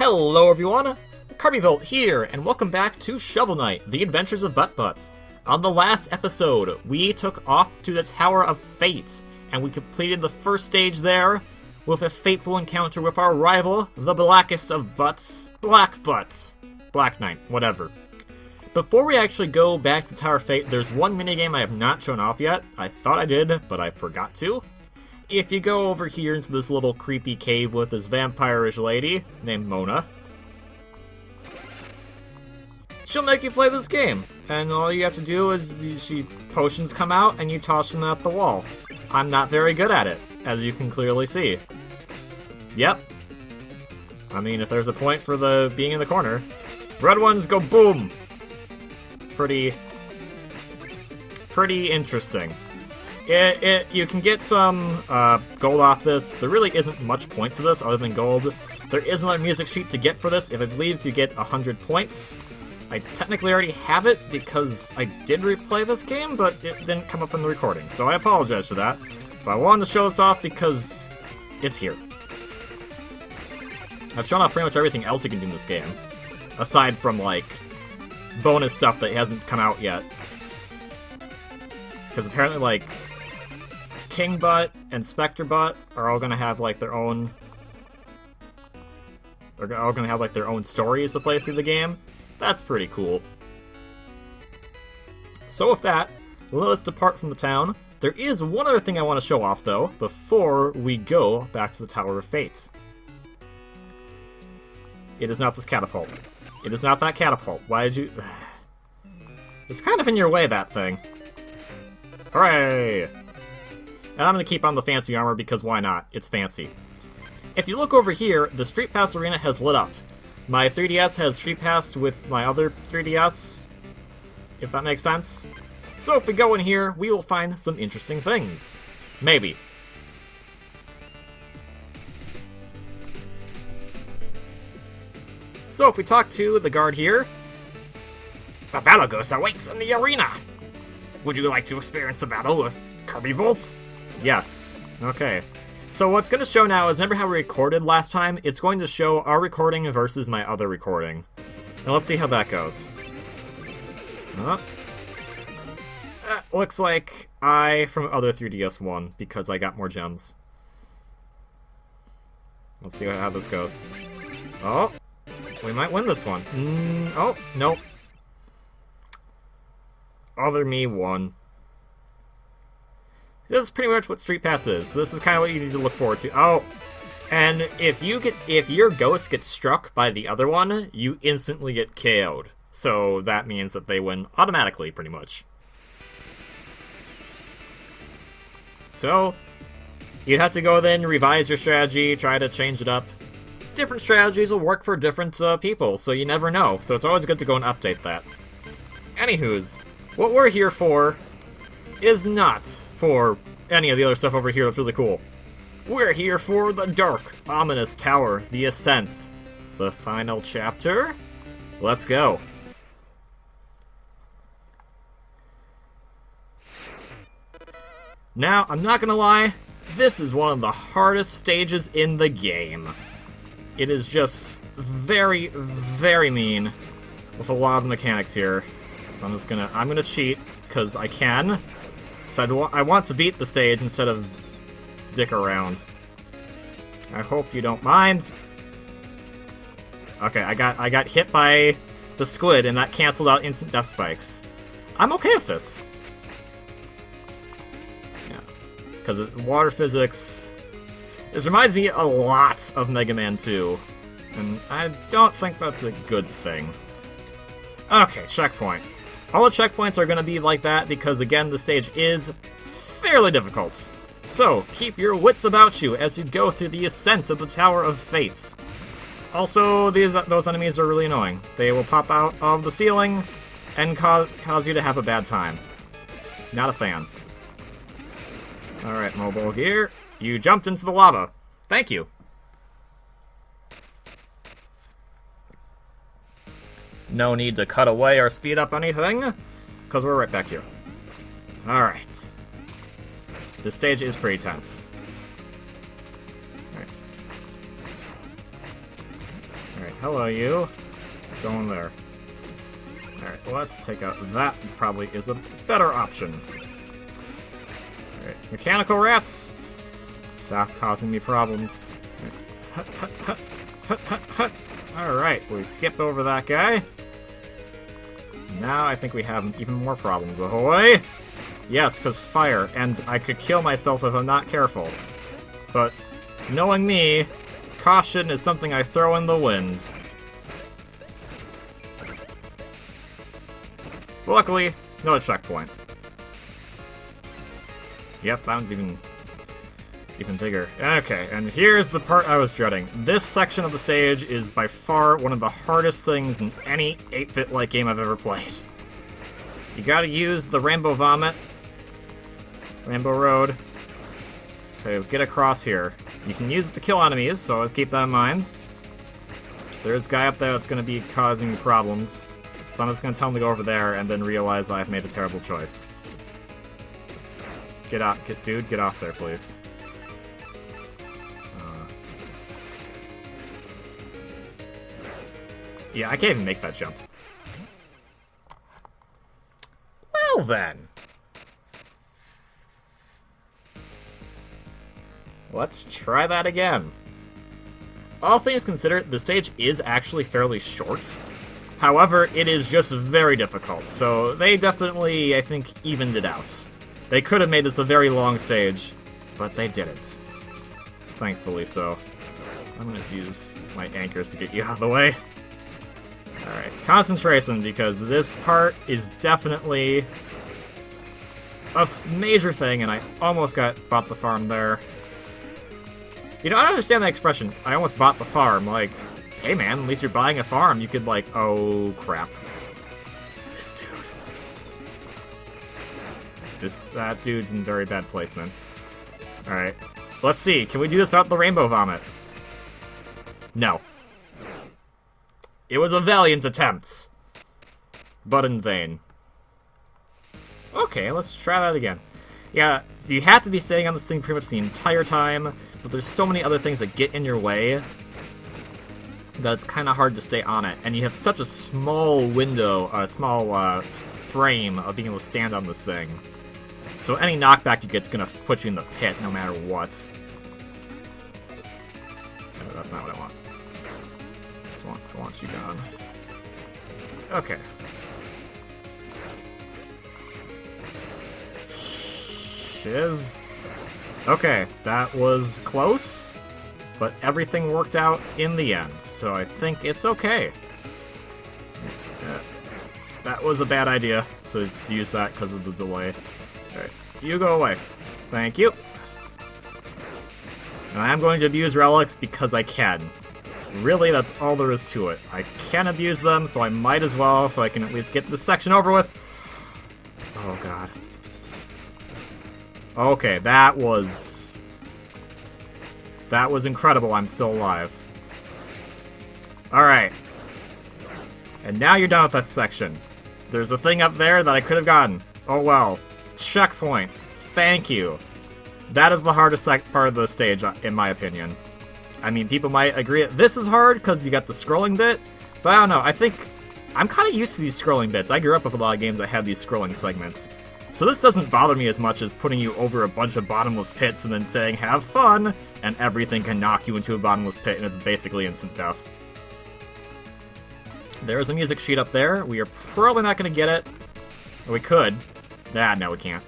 Hello everyone, KirbyVolt here, and welcome back to Shovel Knight, The Adventures of Butt Butts. On the last episode, we took off to the Tower of Fate, and we completed the first stage there with a fateful encounter with our rival, the blackest of butts, Black Knight, whatever. Before we actually go back to the Tower of Fate, there's one minigame I have not shown off yet. I thought I did, but I forgot to. If you go over here into this little creepy cave with this vampire-ish lady named Mona, she'll make you play this game. And all you have to do is potions come out and you toss them at the wall. I'm not very good at it, as you can clearly see. Yep. I mean, if there's a point for the being in the corner. Red ones go boom! Pretty interesting. You can get some gold off this. There really isn't much point to this other than gold. There is another music sheet to get for this. I believe if you get 100 points. I technically already have it because I did replay this game, but it didn't come up in the recording. So I apologize for that. But I wanted to show this off because it's here. I've shown off pretty much everything else you can do in this game. Aside from, like, bonus stuff that hasn't come out yet. Because apparently, like, King Butt and Spectre Butt are all gonna have, like, their own... They're all gonna have, like, their own stories to play through the game. That's pretty cool. So with that, let us depart from the town. There is one other thing I want to show off, though, before we go back to the Tower of Fate. It is not this catapult. It is not that catapult. Why did you... It's kind of in your way, that thing. Hooray! And I'm going to keep on the fancy armor because why not? It's fancy. If you look over here, the Street Pass arena has lit up. My 3DS has Street Passed with my other 3DS, if that makes sense. So if we go in here, we will find some interesting things. Maybe. So if we talk to the guard here, the battle ghost awaits in the arena. Would you like to experience the battle with KirbyVolt? Yes. Okay. So what's going to show now is, remember how we recorded last time? It's going to show our recording versus my other recording. And let's see how that goes. Looks like I, from other 3DS, won, because I got more gems. Let's see how this goes. Oh, we might win this one. Oh, nope. Other me won. This is pretty much what Street Pass is. So this is kind of what you need to look forward to. Oh, and if your ghost gets struck by the other one, you instantly get KO'd. So that means that they win automatically, pretty much. So you'd have to go then, revise your strategy, try to change it up. Different strategies will work for different people, so you never know. So it's always good to go and update that. Anywho's, what we're here for is not for any of the other stuff over here that's really cool. We're here for the dark, ominous tower, the ascent. The final chapter? Let's go. Now, I'm not gonna lie, this is one of the hardest stages in the game. It is just very, very mean with a lot of mechanics here. So I'm gonna cheat, because I can. So I want to beat the stage instead of dick around. I hope you don't mind. Okay, I got hit by the squid, and that canceled out instant death spikes. I'm okay with this. Yeah, because water physics. This reminds me a lot of Mega Man 2, and I don't think that's a good thing. Okay, checkpoint. All the checkpoints are going to be like that because, again, the stage is fairly difficult. So, keep your wits about you as you go through the ascent of the Tower of Fate. Also, those enemies are really annoying. They will pop out of the ceiling and cause you to have a bad time. Not a fan. Alright, Mobile Gear. You jumped into the lava. Thank you. No need to cut away or speed up anything, because we're right back here. Alright. This stage is pretty tense. Alright. Hello, you. Going there. Alright, let's take out that. Probably is a better option. Alright, mechanical rats! Stop causing me problems. Hut, hut, hut, hut, hut, hut. Alright, we skip over that guy. Now I think we have even more problems. Ahoy! Yes, because fire, and I could kill myself if I'm not careful. But, knowing me, caution is something I throw in the wind. Luckily, another checkpoint. Yep, that one's even bigger. Okay, and here's the part I was dreading. This section of the stage is by far one of the hardest things in any 8-bit-like game I've ever played. You gotta use the Rainbow Vomit, Rainbow Road, to get across here. You can use it to kill enemies, so always keep that in mind. There's a guy up there that's gonna be causing problems, so I'm just gonna tell him to go over there and then realize I've made a terrible choice. Get out, dude, get off there, please. Yeah, I can't even make that jump. Well then. Let's try that again. All things considered, the stage is actually fairly short. However, it is just very difficult, so they definitely, I think, evened it out. They could have made this a very long stage, but they didn't. Thankfully so. I'm gonna just use my anchors to get you out of the way. Alright, concentration, because this part is definitely a major thing, and I almost bought the farm there. You know, I don't understand that expression, I almost bought the farm. Like, hey man, at least you're buying a farm. You could, like, oh crap. This dude. That dude's in very bad placement. Alright, let's see, can we do this without the Rainbow Vomit? No. It was a valiant attempt, but in vain. Okay, let's try that again. Yeah, you have to be staying on this thing pretty much the entire time, but there's so many other things that get in your way that it's kind of hard to stay on it. And you have such a small window, a small frame of being able to stand on this thing. So any knockback you get's gonna put you in the pit no matter what. No, that's not what I want. I want you gone. Okay. Shiz. Okay, that was close, but everything worked out in the end, so I think it's okay. That was a bad idea to use that because of the delay. Alright, you go away. Thank you. And I am going to abuse relics because I can. Really, that's all there is to it. I can abuse them, so I might as well, so I can at least get this section over with. Oh, God. Okay, that was incredible. I'm still alive. Alright. And now you're done with that section. There's a thing up there that I could have gotten. Oh, well. Checkpoint. Thank you. That is the hardest part of the stage, in my opinion. I mean, people might agree that this is hard because you got the scrolling bit, but I don't know. I think I'm kind of used to these scrolling bits. I grew up with a lot of games that had these scrolling segments. So this doesn't bother me as much as putting you over a bunch of bottomless pits and then saying, have fun, and everything can knock you into a bottomless pit and it's basically instant death. There's a music sheet up there. We are probably not going to get it. Or we could. Ah, no, we can't.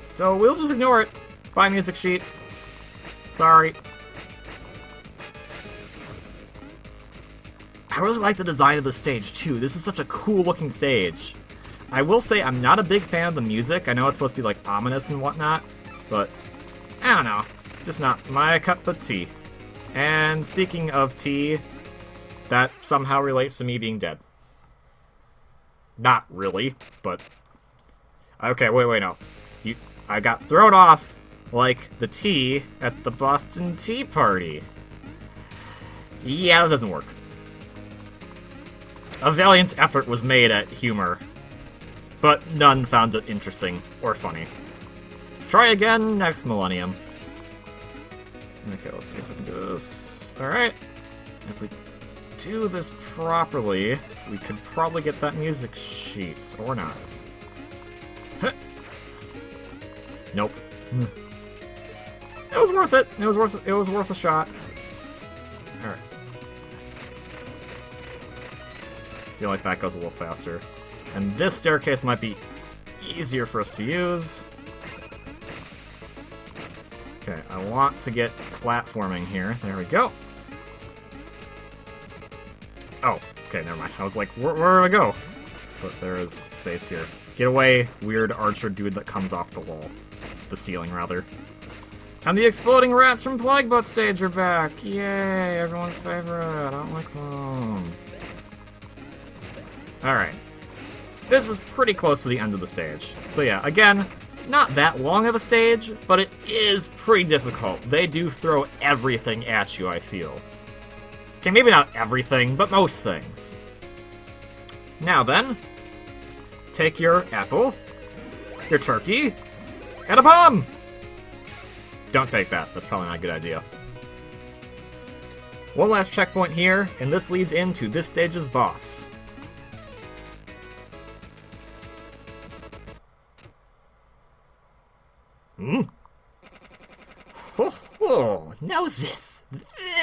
So we'll just ignore it. Bye, music sheet. Sorry. I really like the design of the stage, too. This is such a cool-looking stage. I will say I'm not a big fan of the music. I know it's supposed to be, like, ominous and whatnot, but I don't know. Just not my cup of tea. And speaking of tea, that somehow relates to me being dead. Not really, but... Okay, wait, no. I got thrown off like the tea at the Boston Tea Party. Yeah, that doesn't work. A valiant effort was made at humor, but none found it interesting or funny. Try again next millennium. Okay, let's see if we can do this. Alright. If we do this properly, we could probably get that music sheet, or not. Huh. Nope. It was worth it. It was worth a shot. Alright. Feel like that goes a little faster. And this staircase might be easier for us to use. Okay, I want to get platforming here. There we go. Oh, okay, never mind. I was like, where do I go? But there is space here. Get away, weird archer dude that comes off the wall. The ceiling, rather. And the exploding rats from Plaguebutt stage are back! Yay, everyone's favorite. I don't like them. Alright. This is pretty close to the end of the stage. So yeah, again, not that long of a stage, but it is pretty difficult. They do throw everything at you, I feel. Okay, maybe not everything, but most things. Now then, take your apple, your turkey, and a bomb! Don't take that. That's probably not a good idea. One last checkpoint here, and this leads into this stage's boss. Oh, now this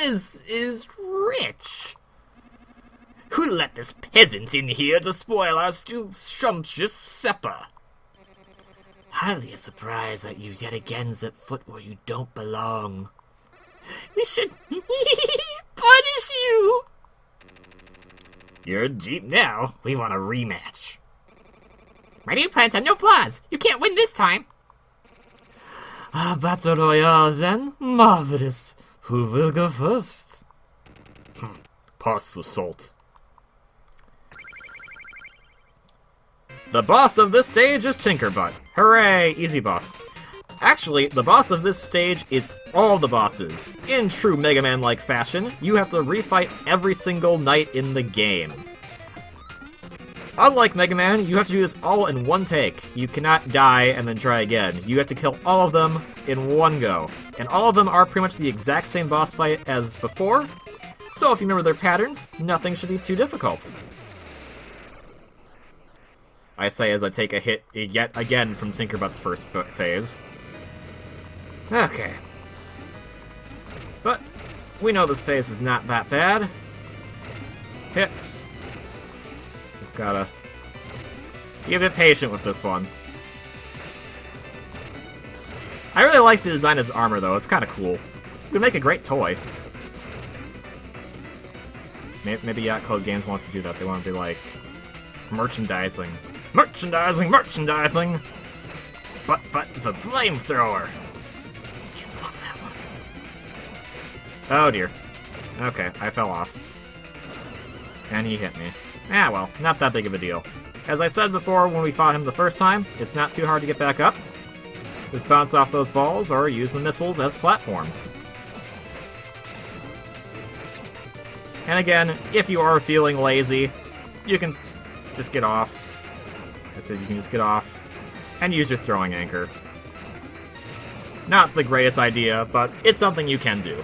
is rich. Who let this peasant in here to spoil our sumptuous supper? Hardly a surprise that you've yet again set foot where you don't belong. We should punish you! You're deep now. We want a rematch. My new plans have no flaws. You can't win this time. Ah, Battle Royale then? Marvelous. Who will go first? Pass the salt. The boss of this stage is Tinkerbutt. Hooray! Easy boss. Actually, the boss of this stage is all the bosses. In true Mega Man-like fashion, you have to refight every single knight in the game. Unlike Mega Man, you have to do this all in one take. You cannot die and then try again. You have to kill all of them in one go. And all of them are pretty much the exact same boss fight as before, so if you remember their patterns, nothing should be too difficult. I say as I take a hit yet again from Tinkerbutt's first phase. Okay. But we know this phase is not that bad. Hits. Just gotta be a bit patient with this one. I really like the design of his armor, though. It's kind of cool. It would make a great toy. Maybe Yacht Club Games wants to do that. They want to be like merchandising. Merchandising! But the flamethrower! Kids love that one. Oh dear. Okay, I fell off. And he hit me. Ah well, not that big of a deal. As I said before when we fought him the first time, it's not too hard to get back up. Just bounce off those balls or use the missiles as platforms. And again, if you are feeling lazy, you can just get off. I said you can just get off and use your throwing anchor. Not the greatest idea, but it's something you can do.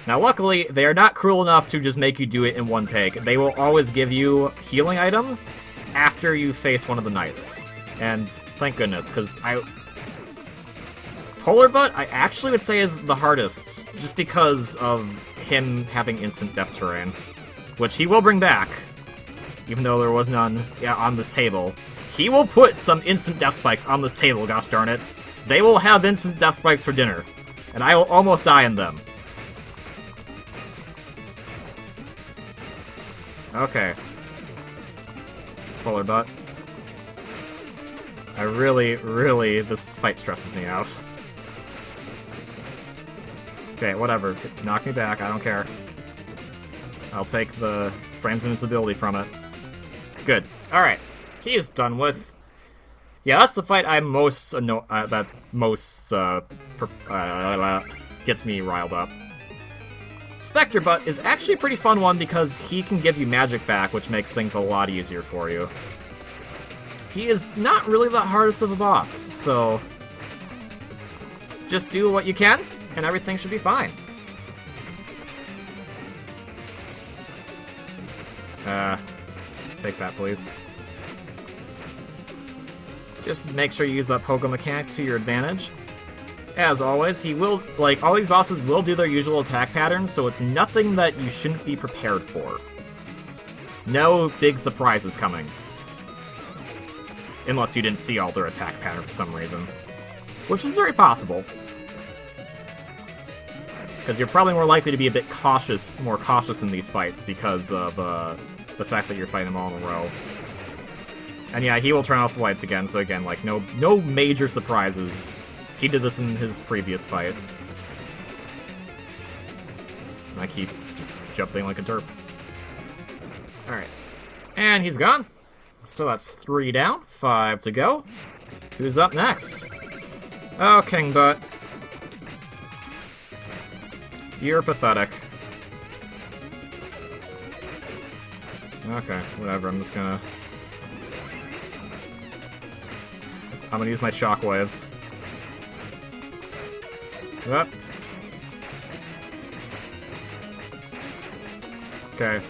Now luckily, they are not cruel enough to just make you do it in one take. They will always give you a healing item after you face one of the knights. And thank goodness, because Polar Butt, I actually would say is the hardest, just because of him having instant death terrain. Which he will bring back, even though there was none on this table. He will put some instant death spikes on this table, gosh darn it. They will have instant death spikes for dinner, and I will almost die in them. Okay. Polar Butt. I really, this fight stresses me out. Okay, whatever. Knock me back, I don't care. I'll take the frames invincibility from it. Good. Alright. He is done with. Yeah, that's the fight I'm most gets me riled up. Spectre Butt is actually a pretty fun one because he can give you magic back, which makes things a lot easier for you. He is not really the hardest of a boss, so just do what you can, and everything should be fine. Take that, please. Just make sure you use that pogo mechanic to your advantage. As always, he will, like, all these bosses will do their usual attack patterns, so it's nothing that you shouldn't be prepared for. No big surprises coming. Unless you didn't see all their attack pattern for some reason. Which is very possible. Because you're probably more likely to be a bit more cautious in these fights because of the fact that you're fighting them all in a row. And yeah, he will turn off the lights again, so again, like, no major surprises. He did this in his previous fight. And I keep just jumping like a derp. Alright. And he's gone. So that's 3 down, 5 to go. Who's up next? Oh, King Butt. You're pathetic. Okay, whatever, I'm gonna use my shockwaves. Yep. Okay.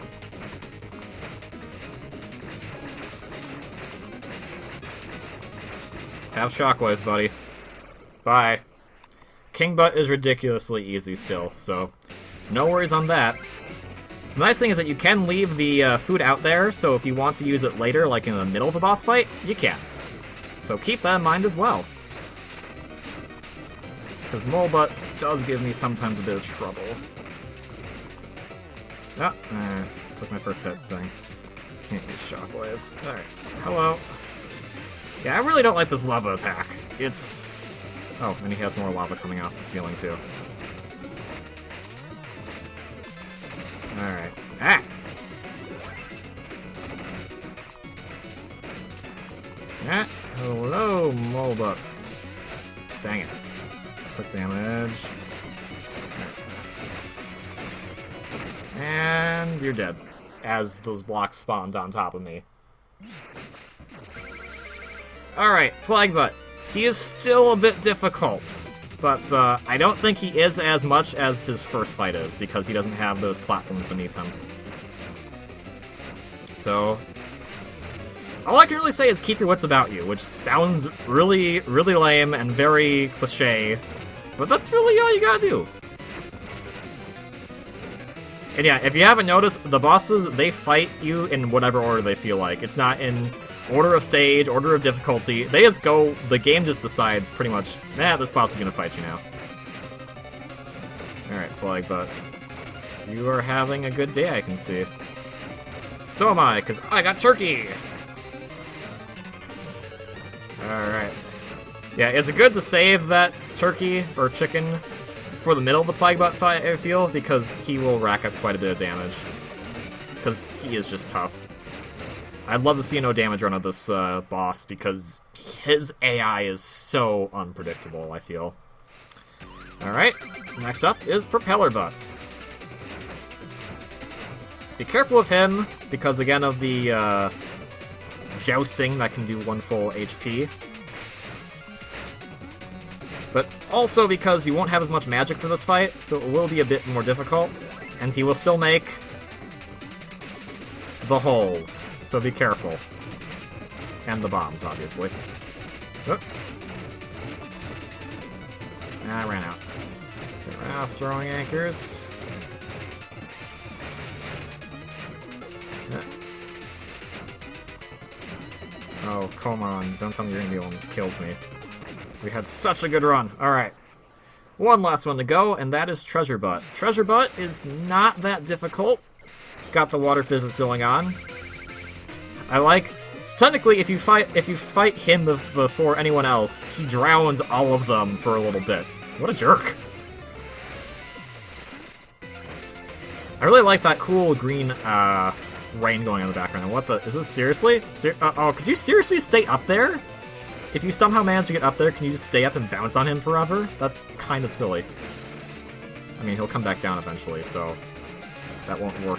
Have shockwaves, buddy. Bye. King Butt is ridiculously easy still, so no worries on that. The nice thing is that you can leave the food out there, so if you want to use it later, like in the middle of a boss fight, you can. So keep that in mind as well. Because Mole Butt does give me sometimes a bit of trouble. Ah, took my first hit thing. Can't use shockwaves. Alright, hello. Yeah, I really don't like this lava attack. It's... Oh, and he has more lava coming off the ceiling, too. Alright. Ah! Ah! Hello, Mole Butts. Dang it. Quick damage. And you're dead. As those blocks spawned on top of me. Alright, Plague Butt. He is still a bit difficult, but I don't think he is as much as his first fight is, because he doesn't have those platforms beneath him. So, all I can really say is keep your wits about you, which sounds really, really lame and very cliche, but that's really all you gotta do. And yeah, if you haven't noticed, the bosses, they fight you in whatever order they feel like. It's not in order of stage, order of difficulty. They just go, the game just decides pretty much, this boss is gonna fight you now. Alright, Plague Butt. You are having a good day, I can see. So am I, because I got turkey! Alright. Yeah, it's good to save that turkey, or chicken, for the middle of the Plague Butt fight, I feel, because he will rack up quite a bit of damage. Because he is just tough. I'd love to see a no damage run of this boss, because his AI is so unpredictable, I feel. Alright, next up is Propeller Butts. Be careful of him, because again of the jousting that can do 1 full HP. But also because he won't have as much magic for this fight, so it will be a bit more difficult. And he will still make the holes, so be careful. And the bombs, obviously. Oop. I ran out. Ran out throwing anchors. Oh, come on. Don't tell me you're gonna be the one that kills me. We had such a good run. Alright. One last one to go, and that is Treasure Butt. Treasure Butt is not that difficult. Got the water physics going on. I like... Technically, if you fight him before anyone else, he drowns all of them for a little bit. What a jerk. I really like that cool green, rain going on in the background. What the... Is this seriously? Oh, could you seriously stay up there? If you somehow manage to get up there, can you just stay up and bounce on him forever? That's kind of silly. I mean, he'll come back down eventually, so... that won't work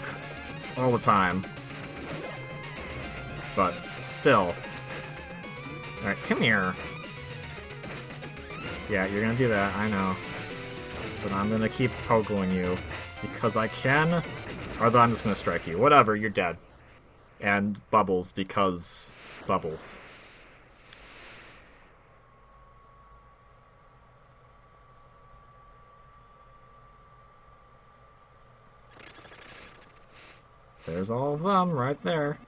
all the time. But, still. Alright, come here. Yeah, you're gonna do that, I know. But I'm gonna keep pogoing you. Because I can. Or then I'm just gonna strike you. Whatever, you're dead. And Bubbles, because... Bubbles. There's all of them, right there.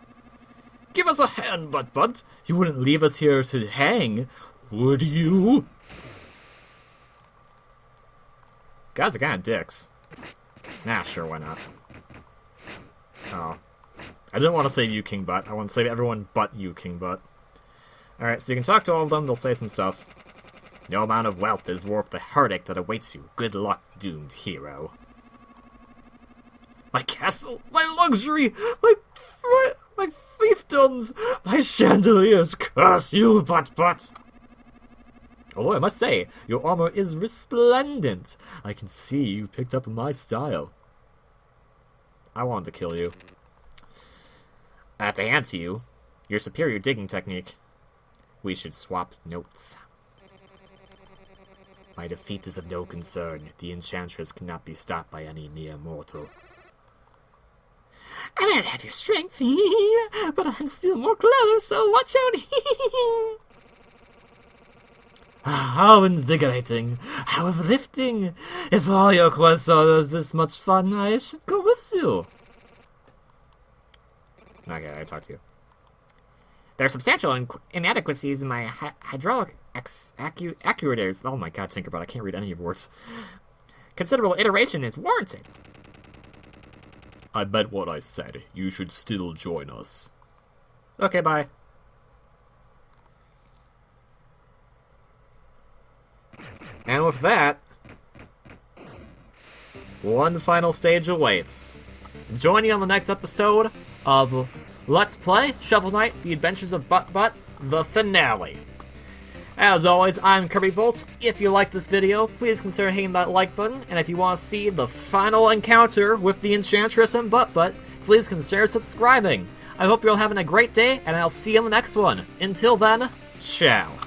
Give us a hand, Butt. You wouldn't leave us here to hang, would you? Guys are kind of dicks. Nah, sure, why not? Oh. I didn't want to save you, King Butt. I want to save everyone but you, King Butt. Alright, so you can talk to all of them, they'll say some stuff. No amount of wealth is worth the heartache that awaits you. Good luck, doomed hero. My castle, my luxury, my fiefdoms, my chandeliers, curse you, Butt. Although I must say, your armor is resplendent. I can see you've picked up my style. I wanted to kill you. I have to hand to you your superior digging technique. We should swap notes. My defeat is of no concern. The enchantress cannot be stopped by any mere mortal. I may not have your strength, but I'm still more clever, so watch out. How invigorating, how uplifting. If all your quests are this much fun, I should go with you. Okay, I talked to you. There are substantial inadequacies in my hydraulic actuators. Oh my god, Tinkerbell, I can't read any of your words. Considerable iteration is warranted. I meant what I said. You should still join us. Okay, bye. And with that, one final stage awaits. Join you on the next episode of Let's Play Shovel Knight, The Adventures of Butt, the finale. As always, I'm KirbyVolt. If you like this video, please consider hitting that like button, and if you want to see the final encounter with the Enchantress and Butt, please consider subscribing. I hope you're all having a great day, and I'll see you in the next one. Until then, ciao.